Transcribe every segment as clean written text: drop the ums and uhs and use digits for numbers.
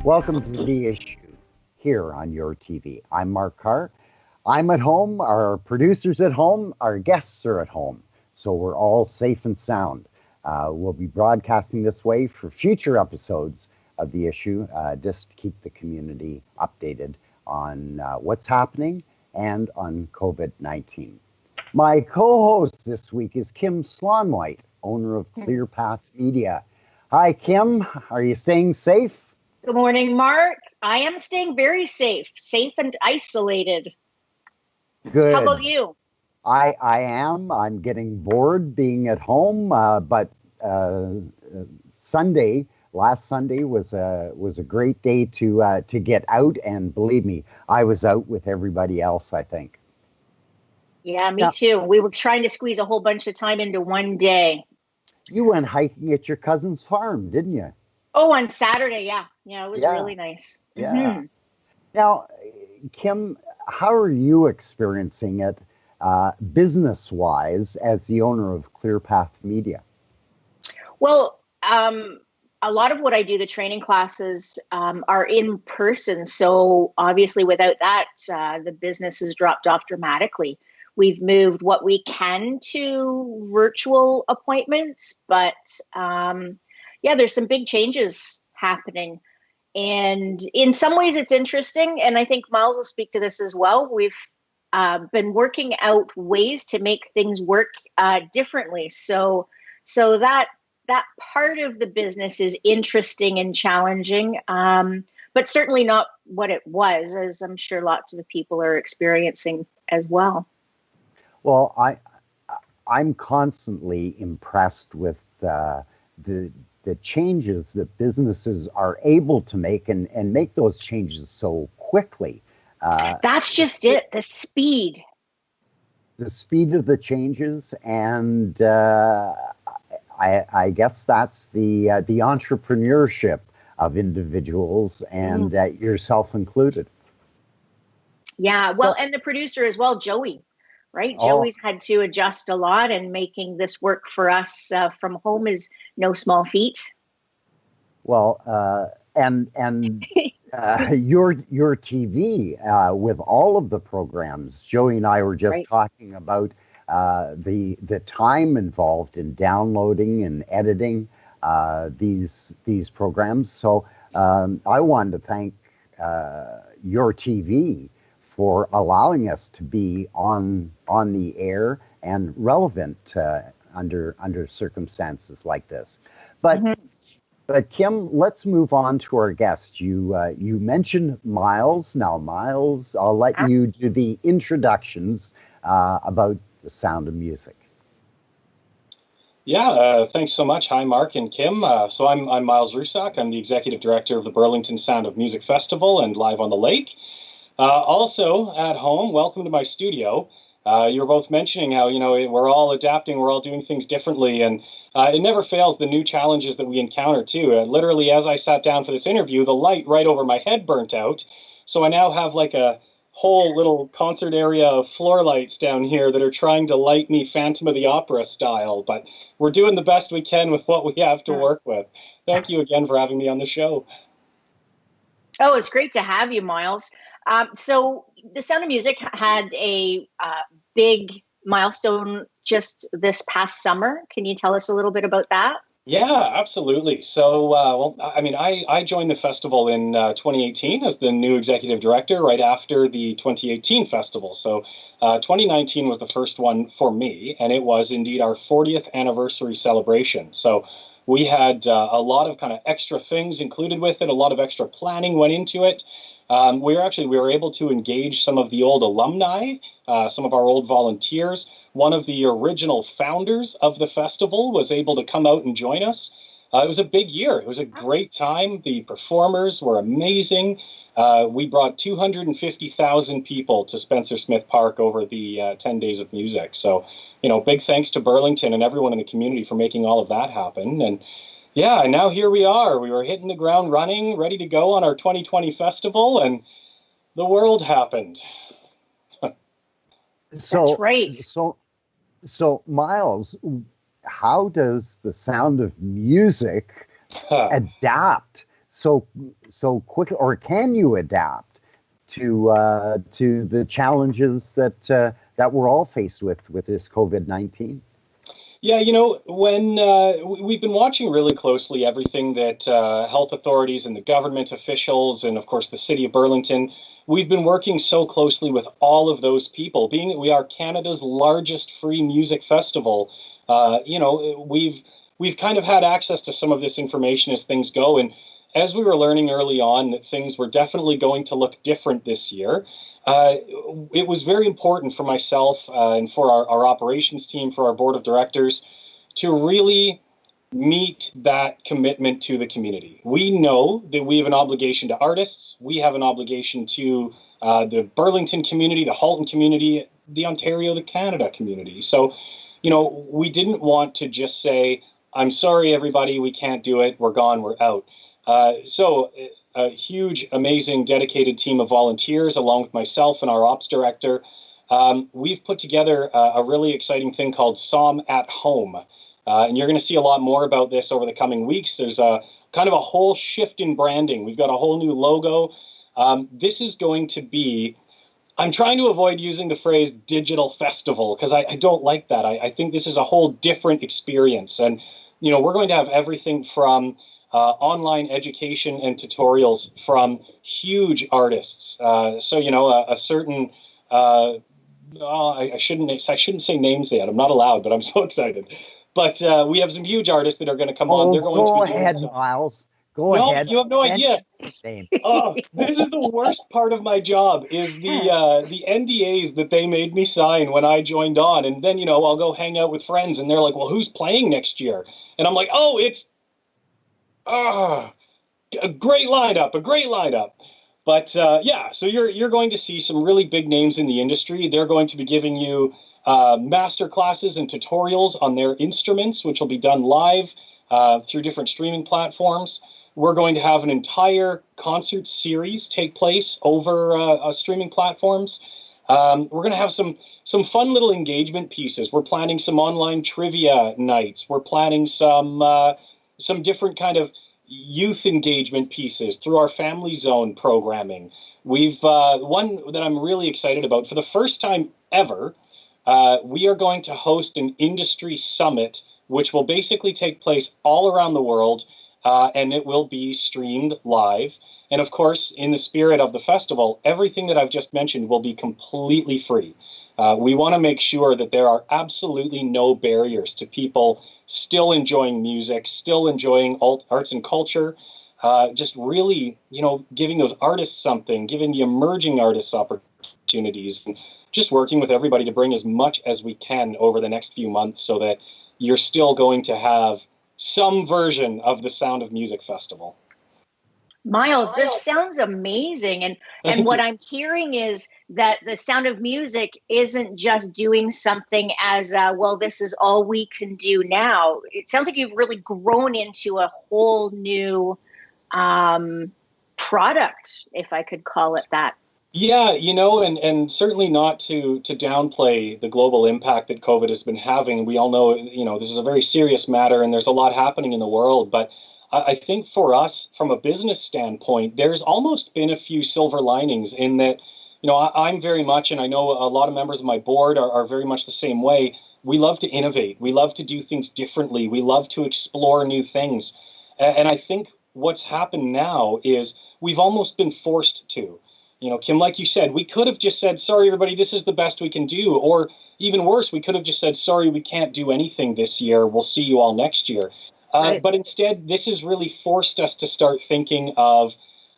Welcome to The Issue here on your TV. I'm Mark Carr. I'm at home, our producer's at home, our guests are at home, so we're all safe and sound. We'll be broadcasting this way for future episodes of The Issue, just to keep the community updated on what's happening and on COVID-19. My co-host this week is Kim Slonwhite, owner of ClearPath Media. Hi, Kim. Are you staying safe? Good morning, Mark. I am staying very safe and isolated. Good. How about you? I am. I'm getting bored being at home, but last Sunday was a great day to get out, and believe me, I was out with everybody else, I think. Yeah, me too. We were trying to squeeze a whole bunch of time into one day. You went hiking at your cousin's farm, didn't you? Oh, on Saturday, yeah. Yeah, it was really nice. Yeah. Mm-hmm. Now, Kim, how are you experiencing it business-wise as the owner of ClearPath Media? Well, a lot of what I do, the training classes, are in person. So obviously without that, the business has dropped off dramatically. We've moved what we can to virtual appointments, but there's some big changes happening. And in some ways it's interesting. And I think Miles will speak to this as well. We've been working out ways to make things work differently. So that part of the business is interesting and challenging, but certainly not what it was, as I'm sure lots of people are experiencing as well. Well, I'm constantly impressed with the changes that businesses are able to make and make those changes so quickly. That's just it, the speed. The speed of the changes, and I guess that's the entrepreneurship of individuals, and yourself included. Yeah, well, and the producer as well, Joey. Right? Joey's had to adjust a lot, and making this work for us from home is no small feat. Well, and your TV with all of the programs, Joey and I were just talking about the time involved in downloading and editing these programs. So I wanted to thank your TV for allowing us to be on the air and relevant under circumstances like this. But Kim, let's move on to our guest. You mentioned Miles. Now, Miles, I'll let you do the introductions about The Sound of Music. Yeah, thanks so much. Hi, Mark and Kim. So I'm Miles Rusak. I'm the executive director of the Burlington Sound of Music Festival and Live on the Lake. Also at home, welcome to my studio. You were both mentioning how, we're all adapting, we're all doing things differently, and it never fails the new challenges that we encounter too. Literally, as I sat down for this interview, the light right over my head burnt out. So I now have like a whole little concert area of floor lights down here that are trying to light me Phantom of the Opera style, but we're doing the best we can with what we have to work with. Thank you again for having me on the show. Oh, it's great to have you, Miles. So The Sound of Music had a big milestone just this past summer. Can you tell us a little bit about that? Yeah, absolutely. So, I joined the festival in 2018 as the new executive director right after the 2018 festival. So 2019 was the first one for me, and it was indeed our 40th anniversary celebration. So we had a lot of kind of extra things included with it. A lot of extra planning went into it. We were able to engage some of the old alumni, some of our old volunteers. One of the original founders of the festival was able to come out and join us. It was a big year. It was a great time. The performers were amazing. We brought 250,000 people to Spencer Smith Park over the 10 days of music. So, big thanks to Burlington and everyone in the community for making all of that happen. And yeah, and now here we are. We were hitting the ground running, ready to go on our 2020 festival, and the world happened. That's right. So Miles, how does The Sound of Music adapt so quickly, or can you adapt to the challenges that we're all faced with this COVID-19? Yeah, when we've been watching really closely everything that health authorities and the government officials and, of course, the city of Burlington, we've been working so closely with all of those people. Being that we are Canada's largest free music festival, we've kind of had access to some of this information as things go. And as we were learning early on that things were definitely going to look different this year, it was very important for myself and for our operations team, for our board of directors, to really meet that commitment to the community. We know that we have an obligation to artists. We have an obligation to the Burlington community, the Halton community, the Ontario, the Canada community. So, we didn't want to just say, I'm sorry, everybody, we can't do it. We're gone. We're out. So a huge, amazing, dedicated team of volunteers, along with myself and our ops director, we've put together a really exciting thing called SOM at Home. And you're going to see a lot more about this over the coming weeks. There's a kind of a whole shift in branding. We've got a whole new logo. This is going to be, I'm trying to avoid using the phrase digital festival because I don't like that. I think this is a whole different experience. And, we're going to have everything from online education and tutorials from huge artists. A certain, I shouldn't say names yet. I'm not allowed, but I'm so excited. But we have some huge artists that are going to come on. They're going go to be ahead, Miles. Go ahead. You have no idea. This is the worst part of my job is the NDAs that they made me sign when I joined on. And then, I'll go hang out with friends and they're like, well, who's playing next year? And I'm like, oh, it's a great lineup. But so you're going to see some really big names in the industry. They're going to be giving you master classes and tutorials on their instruments, which will be done live through different streaming platforms. We're going to have an entire concert series take place over streaming platforms. We're going to have some fun little engagement pieces. We're planning some online trivia nights. We're planning some different kind of youth engagement pieces through our Family Zone programming. We've one that I'm really excited about. For the first time ever, we are going to host an industry summit, which will basically take place all around the world, and it will be streamed live. And of course, in the spirit of the festival, everything that I've just mentioned will be completely free. We want to make sure that there are absolutely no barriers to people still enjoying music, still enjoying arts and culture, just really, giving those artists something, giving the emerging artists opportunities, and just working with everybody to bring as much as we can over the next few months so that you're still going to have some version of the Sound of Music Festival. Miles, this sounds amazing. And what I'm hearing is that the Sound of Music isn't just doing something as, this is all we can do now. It sounds like you've really grown into a whole new product, if I could call it that. Yeah, and certainly not to downplay the global impact that COVID has been having. We all know, this is a very serious matter and there's a lot happening in the world. But I think for us, from a business standpoint, there's almost been a few silver linings in that, I'm very much, and I know a lot of members of my board are very much the same way. We love to innovate. We love to do things differently. We love to explore new things. And I think what's happened now is we've almost been forced to. Kim, like you said, we could have just said, sorry, everybody, this is the best we can do. Or even worse, we could have just said, sorry, we can't do anything this year. We'll see you all next year. Right. But instead, this has really forced us to start thinking of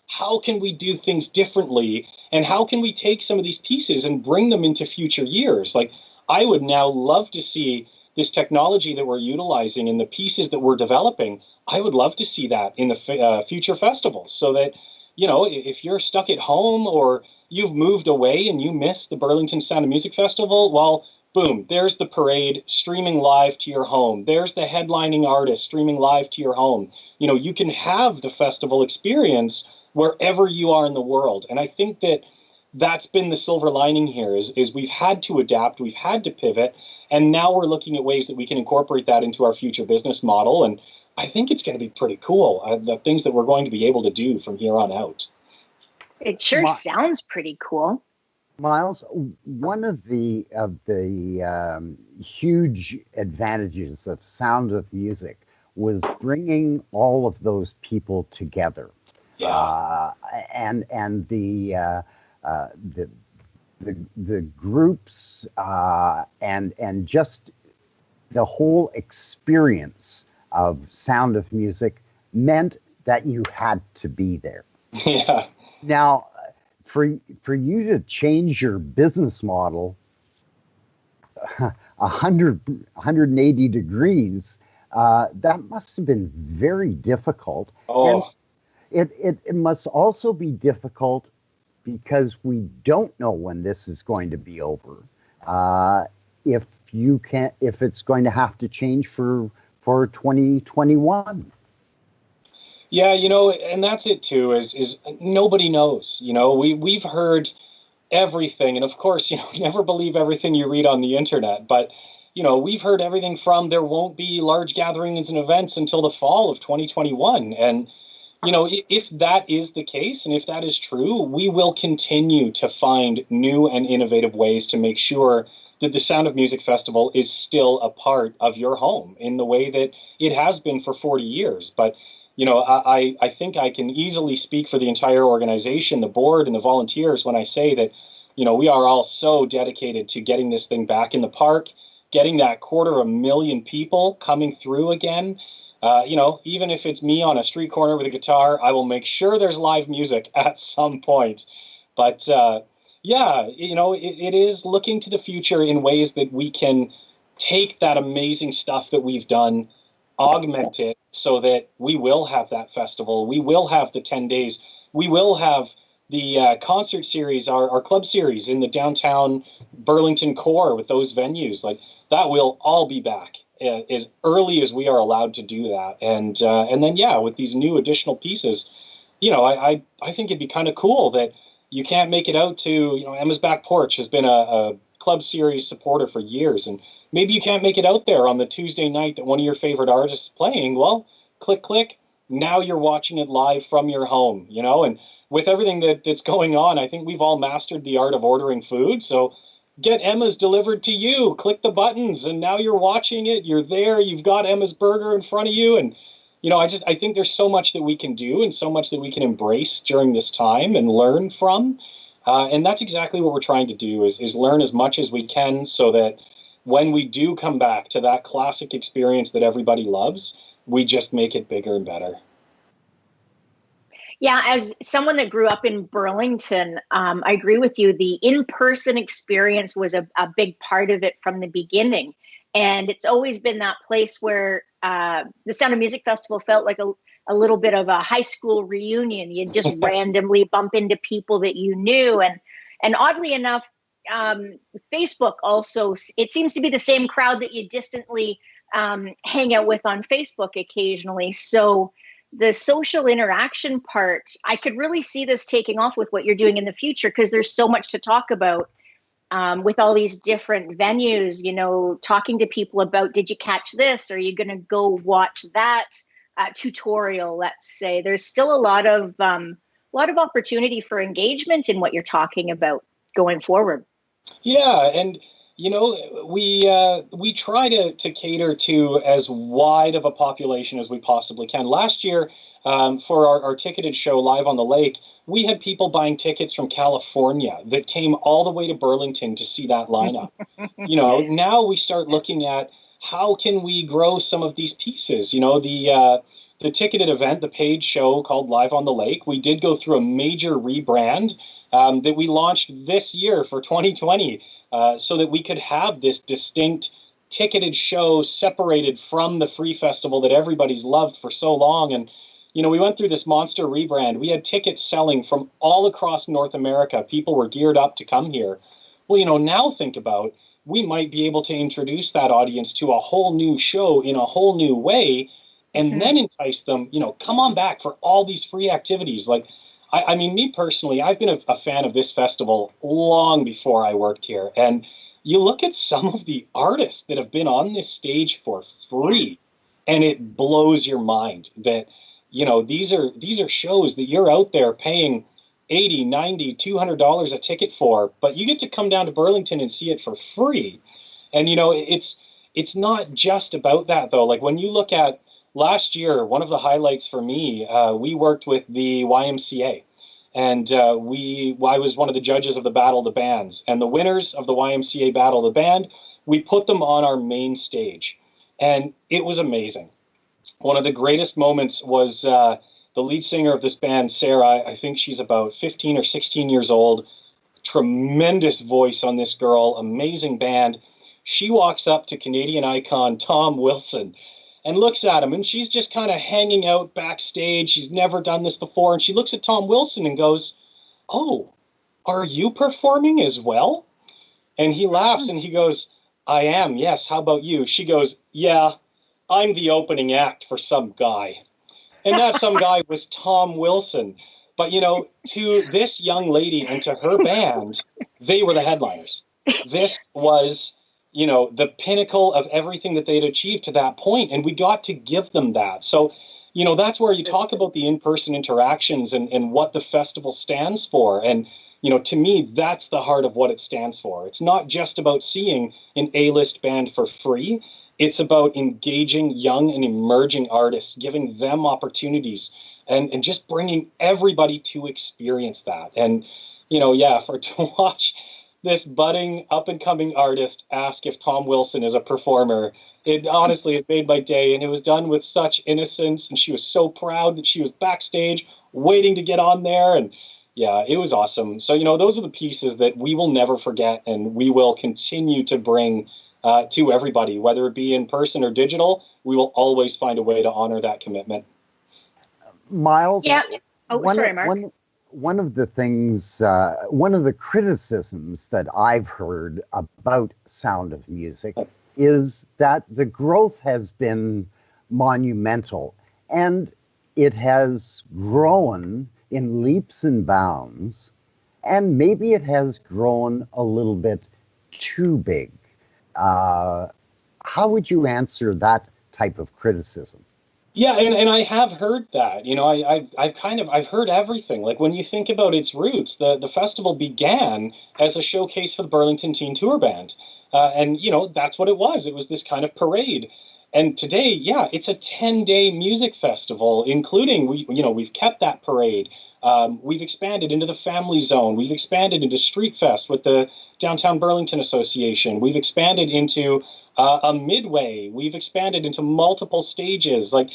how can we do things differently and how can we take some of these pieces and bring them into future years? Like, I would now love to see this technology that we're utilizing and the pieces that we're developing. I would love to see that in the future festivals so that, if you're stuck at home or you've moved away and you miss the Burlington Sound of Music Festival, well, boom, there's the parade streaming live to your home. There's the headlining artist streaming live to your home. You can have the festival experience wherever you are in the world. And I think that that's been the silver lining here is we've had to adapt, we've had to pivot, and now we're looking at ways that we can incorporate that into our future business model. And I think it's going to be pretty cool, the things that we're going to be able to do from here on out. It sure sounds pretty cool. Miles, one of the huge advantages of Sound of Music was bringing all of those people together. Yeah. And the groups and just the whole experience of Sound of Music meant that you had to be there. Yeah. Now, for you to change your business model 180 degrees, that must have been very difficult. Oh. And it must also be difficult because we don't know when this is going to be over. If it's going to have to change for 2021. Yeah, and that's it too, is nobody knows. We've heard everything. And of course, never believe everything you read on the internet. But, we've heard everything from there won't be large gatherings and events until the fall of 2021. And, if that is the case, and if that is true, we will continue to find new and innovative ways to make sure that the Sound of Music Festival is still a part of your home in the way that it has been for 40 years. But I think I can easily speak for the entire organization, the board, and the volunteers when I say that, we are all so dedicated to getting this thing back in the park, getting that 250,000 people coming through again. Even if it's me on a street corner with a guitar, I will make sure there's live music at some point. But it is looking to the future in ways that we can take that amazing stuff that we've done, augment it so that we will have that festival, we will have the 10 days, we will have the concert series, our club series in the downtown Burlington core with those venues. Like, that will all be back as early as we are allowed to do that. And then, with these new additional pieces, I think it'd be kind of cool that you can't make it out to, Emma's Back Porch has been a club series supporter for years. And maybe you can't make it out there on the Tuesday night that one of your favorite artists is playing. Well, click. Now you're watching it live from your home, and with everything that's going on, I think we've all mastered the art of ordering food. So get Emma's delivered to you, click the buttons, and now you're watching it. You're there. You've got Emma's burger in front of you. And, I think there's so much that we can do and so much that we can embrace during this time and learn from. And that's exactly what we're trying to do is learn as much as we can so that when we do come back to that classic experience that everybody loves, we just make it bigger and better. Yeah, as someone that grew up in Burlington, I agree with you. The in-person experience was a big part of it from the beginning. And it's always been that place where the Sound of Music Festival felt like a little bit of a high school reunion. You'd just randomly bump into people that you knew. And oddly enough, Facebook also, it seems to be the same crowd that you distantly hang out with on Facebook occasionally. So the social interaction part, I could really see this taking off with what you're doing in the future, because there's so much to talk about with all these different venues, talking to people about, did you catch this? Are you going to go watch that tutorial? Let's say there's still a lot of opportunity for engagement in what you're talking about going forward. Yeah. And we try to cater to as wide of a population as we possibly can. Last year, for our ticketed show Live on the Lake, we had people buying tickets from California that came all the way to Burlington to see that lineup. Now we start looking at how can we grow some of these pieces. The ticketed event, the paid show called Live on the Lake, we did go through a major rebrand that we launched this year for 2020. So that we could have this distinct ticketed show separated from the free festival that everybody's loved for so long. And, we went through this monster rebrand. We had tickets selling from all across North America. People were geared up to come here. Well, now think about, we might be able to introduce that audience to a whole new show in a whole new way, and then entice them, come on back for all these free activities. Like, I mean, me personally, I've been a fan of this festival long before I worked here. And you look at some of the artists that have been on this stage for free, And it blows your mind that, these are shows that you're out there paying 80, 90, $200 a ticket for, but you get to come down to Burlington and see it for free. And, it's not just about that, though. Like when you look at last year, one of the highlights for me, we worked with the YMCA. And I was one of the judges of the Battle of the Bands. And the winners of the YMCA Battle of the Band, we put them on our main stage. And it was amazing. One of the greatest moments was the lead singer of this band, Sarah. I think she's about 15 or 16 years old. Tremendous voice on this girl. Amazing band. She walks up to Canadian icon Tom Wilson and looks at him, and she's just kind of hanging out backstage. She's never done this before, and she looks at Tom Wilson and goes, "Oh, are you performing as well?" And he laughs and he goes, "I am, yes. How about you?" She goes, "Yeah, I'm the opening act for some guy." And that some guy was Tom Wilson. But, to this young lady and to her band, they were the headliners. This was, the pinnacle of everything that they'd achieved to that point, and we got to give them that. So, that's where you talk about the in-person interactions and what the festival stands for. And, to me, that's the heart of what it stands for. It's not just about seeing an A-list band for free. It's about engaging young and emerging artists, giving them opportunities, and just bringing everybody to experience that. And, to watch this budding up-and-coming artist ask if Tom Wilson is a performer, it made my day. And it was done with such innocence, and she was so proud that she was backstage waiting to get on there. And yeah, it was awesome. So, those are the pieces that we will never forget, and we will continue to bring to everybody, whether it be in person or digital. We will always find a way to honor that commitment. Miles? Yeah. Sorry, Mark. One of the things, one of the criticisms that I've heard about Sound of Music is that the growth has been monumental, and it has grown in leaps and bounds, and maybe it has grown a little bit too big. How would you answer that type of criticism? Yeah, and I have heard that. I've heard everything. Like when you think about its roots, the festival began as a showcase for the Burlington Teen Tour Band, and that's what it was. It was this kind of parade. And today, yeah, it's a 10-day music festival, including we've kept that parade. We've expanded into the family zone. We've expanded into Street Fest with the Downtown Burlington Association. We've expanded into a midway. We've expanded into multiple stages. Like,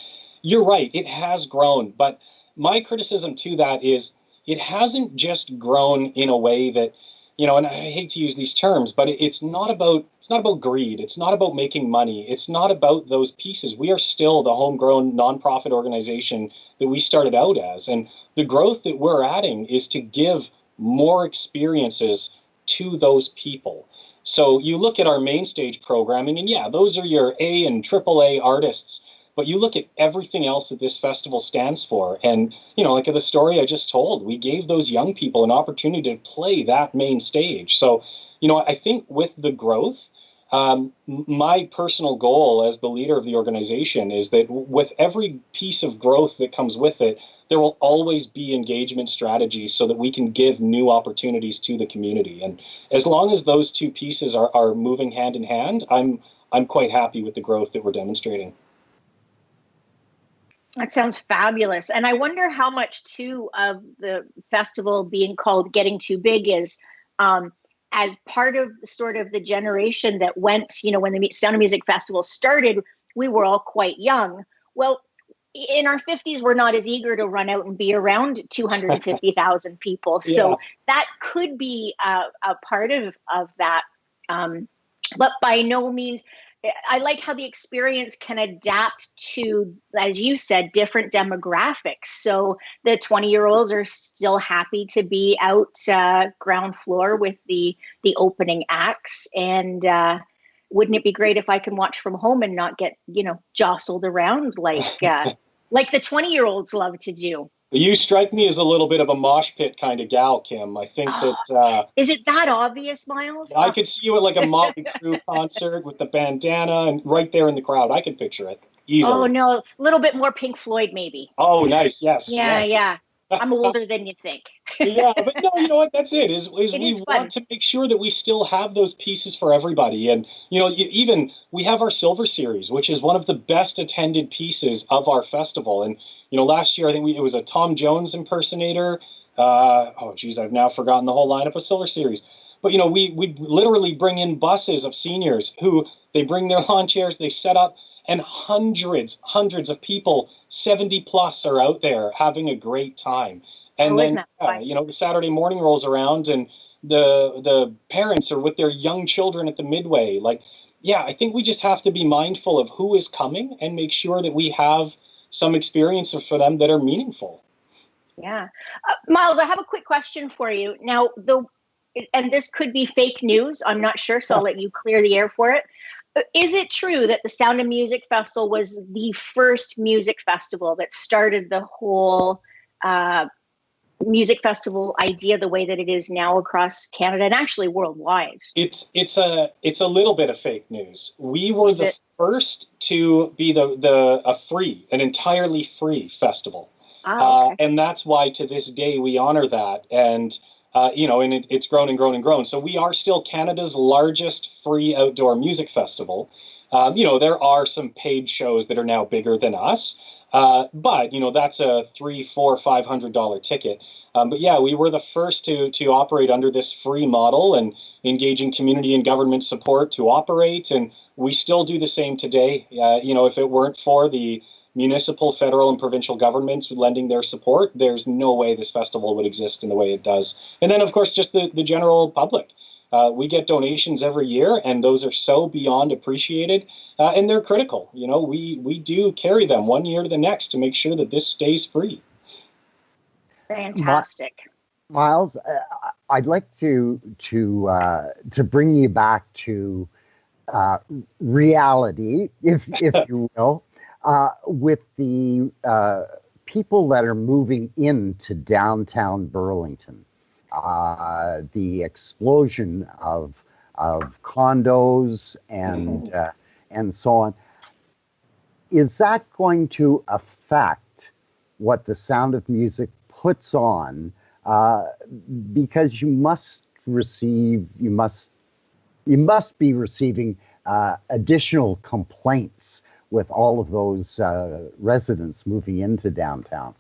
you're right, it has grown. But my criticism to that is it hasn't just grown in a way that, and I hate to use these terms, but it's not about greed. It's not about making money. It's not about those pieces. We are still the homegrown nonprofit organization that we started out as. And the growth that we're adding is to give more experiences to those people. So you look at our main stage programming, and yeah, those are your A and AAA artists. But you look at everything else that this festival stands for. And, like the story I just told, we gave those young people an opportunity to play that main stage. So, I think with the growth, my personal goal as the leader of the organization is that with every piece of growth that comes with it, there will always be engagement strategies so that we can give new opportunities to the community. And as long as those two pieces are moving hand in hand, I'm quite happy with the growth that we're demonstrating. That sounds fabulous. And I wonder how much, too, of the festival being called Getting Too Big is as part of sort of the generation that went, when the Sound of Music Festival started, we were all quite young. Well, in our 50s, we're not as eager to run out and be around 250,000 people. Yeah. So that could be a part of that. But by no means, I like how the experience can adapt to, as you said, different demographics. So the 20-year-olds are still happy to be out ground floor with the opening acts. And wouldn't it be great if I can watch from home and not get, jostled around like the 20-year-olds love to do? You strike me as a little bit of a mosh pit kind of gal, Kim. I think that... Is it that obvious, Miles? I could see you at like a Motley Crue concert with the bandana and right there in the crowd. I can picture it. Easily. Oh no, a little bit more Pink Floyd, maybe. Oh, nice. Yes. Yeah, Yes. yeah. I'm older than you think. Yeah, but no, you know what? That's it. Is It we is want fun. to make sure that we still have those pieces for everybody, and even we have our Silver Series, which is one of the best attended pieces of our festival. And last year I think it was a Tom Jones impersonator. Oh, geez, I've now forgotten the whole lineup of Silver Series. But we literally bring in buses of seniors who they bring their lawn chairs, they set up, and hundreds of people, 70 plus, are out there having a great time. And Oh, isn't then, that fun? the Saturday morning rolls around, and the parents are with their young children at the midway. Like, yeah, I think we just have to be mindful of who is coming and make sure that we have some experiences for them that are meaningful. Yeah. Miles, I have a quick question for you. Now, and this could be fake news, I'm not sure, so I'll let you clear the air for it. Is it true that the Sound of Music Festival was the first music festival that started the whole music festival idea the way that it is now across Canada and actually worldwide? It's a little bit of fake news. We were the first to be an entirely free festival. Okay. And that's why to this day we honor that. And it's grown and grown and grown. So we are still Canada's largest free outdoor music festival. There are some paid shows that are now bigger than us, but that's a $300, $400, $500 ticket. But yeah, we were the first to operate under this free model and engaging community and government support to operate, and we still do the same today. If it weren't for the municipal, federal, and provincial governments lending their support, there's no way this festival would exist in the way it does. And then, of course, just the general public. We get donations every year, and those are so beyond appreciated, and they're critical. We do carry them one year to the next to make sure that this stays free. Fantastic. Miles, I'd like to bring you back to reality, if you will. With the people that are moving into downtown Burlington, the explosion of condos and so on, is that going to affect what the Sound of Music puts on? Because you must be receiving additional complaints with all of those residents moving into downtown.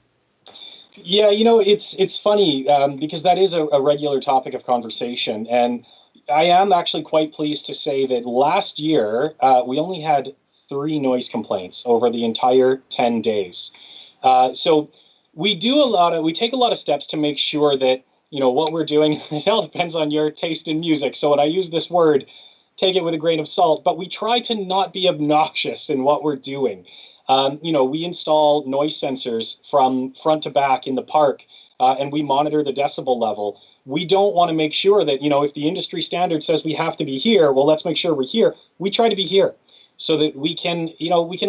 Yeah, it's funny because that is a regular topic of conversation. And I am actually quite pleased to say that last year we only had 3 noise complaints over the entire 10 days. So we take a lot of steps to make sure that, what we're doing, it all depends on your taste in music. So when I use this word, take it with a grain of salt, but we try to not be obnoxious in what we're doing. We install noise sensors from front to back in the park, and we monitor the decibel level. We don't want to make sure that, if the industry standard says we have to be here, well, let's make sure we're here. We try to be here so that we can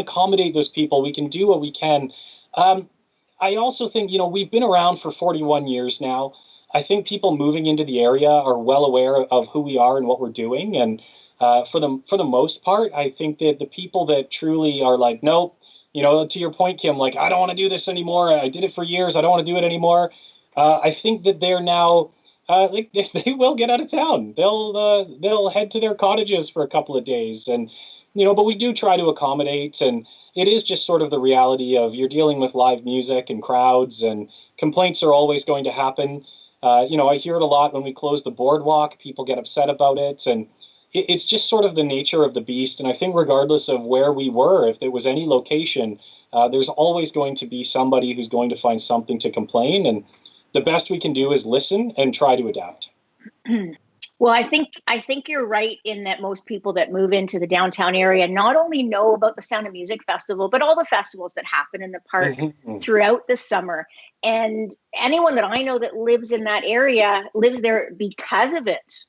accommodate those people. We can do what we can. I also think, we've been around for 41 years now. I think people moving into the area are well aware of who we are and what we're doing. And for the most part, I think that the people that truly are like, nope, to your point, Kim, like, I don't want to do this anymore. I did it for years. I don't want to do it anymore. I think that they're now, they will get out of town. They'll head to their cottages for a couple of days. And, but we do try to accommodate. And it is just sort of the reality of you're dealing with live music and crowds, and complaints are always going to happen. I hear it a lot when we close the boardwalk. People get upset about it. And it's just sort of the nature of the beast. And I think regardless of where we were, if there was any location, there's always going to be somebody who's going to find something to complain. And the best we can do is listen and try to adapt. Well, I think you're right in that most people that move into the downtown area not only know about the Sound of Music Festival, but all the festivals that happen in the park throughout the summer. And anyone that I know that lives in that area lives there because of it,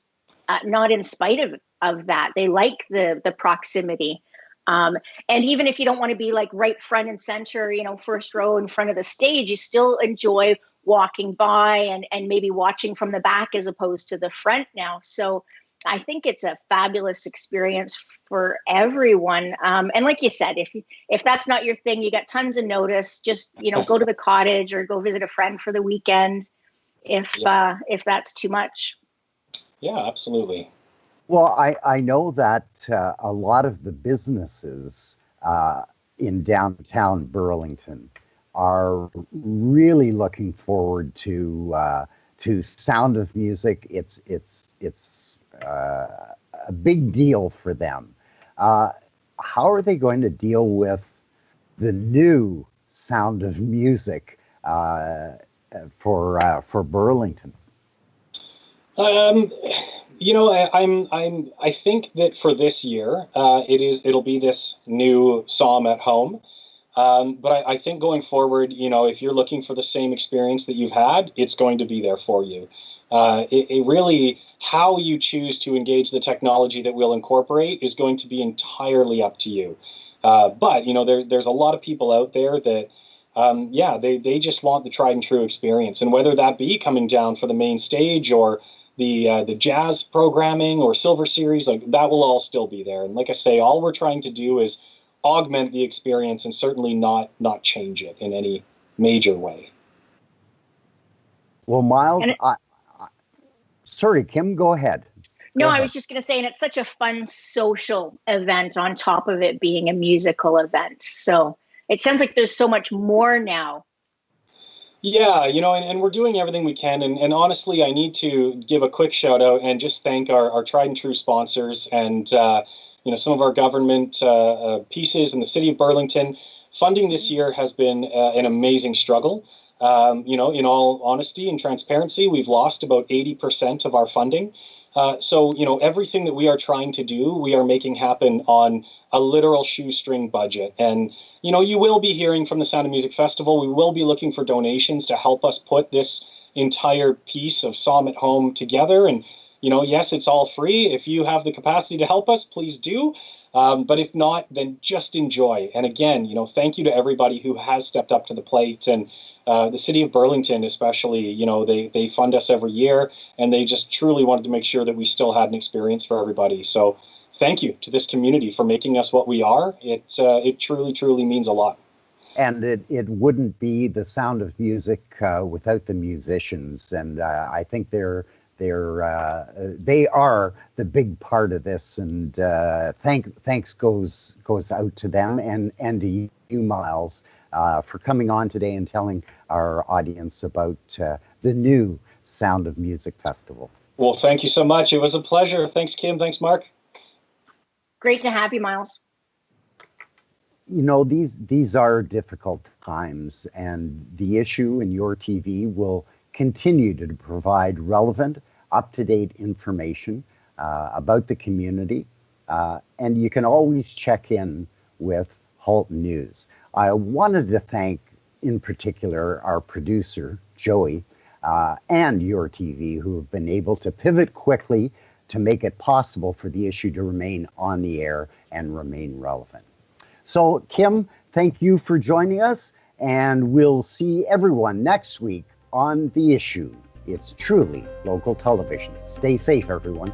not in spite of that. They like the proximity. And even if you don't want to be like right front and center, first row in front of the stage, you still enjoy walking by and maybe watching from the back as opposed to the front now. So I think it's a fabulous experience for everyone. And like you said, if that's not your thing, you got tons of notice. Just go to the cottage or go visit a friend for the weekend. If that's too much. Yeah, absolutely. Well, I know that a lot of the businesses in downtown Burlington are really looking forward to Sound of Music. It's a big deal for them. How are they going to deal with the new Sound of Music for Burlington? I think that for this year, it'll be this new Psalm at home. But I think going forward, if you're looking for the same experience that you've had, it's going to be there for you. It really, how you choose to engage the technology that we'll incorporate is going to be entirely up to you. But there's a lot of people out there that, they just want the tried and true experience, and whether that be coming down for the main stage or the jazz programming or Silver Series, like that will all still be there. And like I say, all we're trying to do is augment the experience and certainly not change it in any major way. Well, Miles, sorry, Kim, go ahead. No, I was just going to say, and it's such a fun social event on top of it being a musical event. So it sounds like there's so much more now. Yeah, and we're doing everything we can. And honestly, I need to give a quick shout out and just thank our tried and true sponsors and, some of our government pieces in the city of Burlington. Funding this year has been an amazing struggle. In all honesty and transparency, we've lost about 80% of our funding. So everything that we are trying to do, we are making happen on a literal shoestring budget. And, you will be hearing from the Sound of Music Festival. We will be looking for donations to help us put this entire piece of Psalm at Home together. And, yes, it's all free. If you have the capacity to help us, please do. But if not, then just enjoy. And again, thank you to everybody who has stepped up to the plate. And the city of Burlington, especially, they fund us every year, and they just truly wanted to make sure that we still had an experience for everybody. So thank you to this community for making us what we are. It truly, truly means a lot. And it wouldn't be the Sound of Music without the musicians. And I think they are the big part of this. And thanks goes out to them and to you, Miles, for coming on today and telling our audience about the new Sound of Music Festival. Well, thank you so much. It was a pleasure. Thanks, Kim. Thanks, Mark. Great to have you, Miles. These are difficult times, and the issue in your TV will continue to provide relevant, up-to-date information about the community, and you can always check in with Halton News. I wanted to thank, in particular, our producer, Joey, and your TV, who have been able to pivot quickly to make it possible for the issue to remain on the air and remain relevant. So, Kim, thank you for joining us, and we'll see everyone next week on The Issue. It's truly local television. Stay safe, everyone.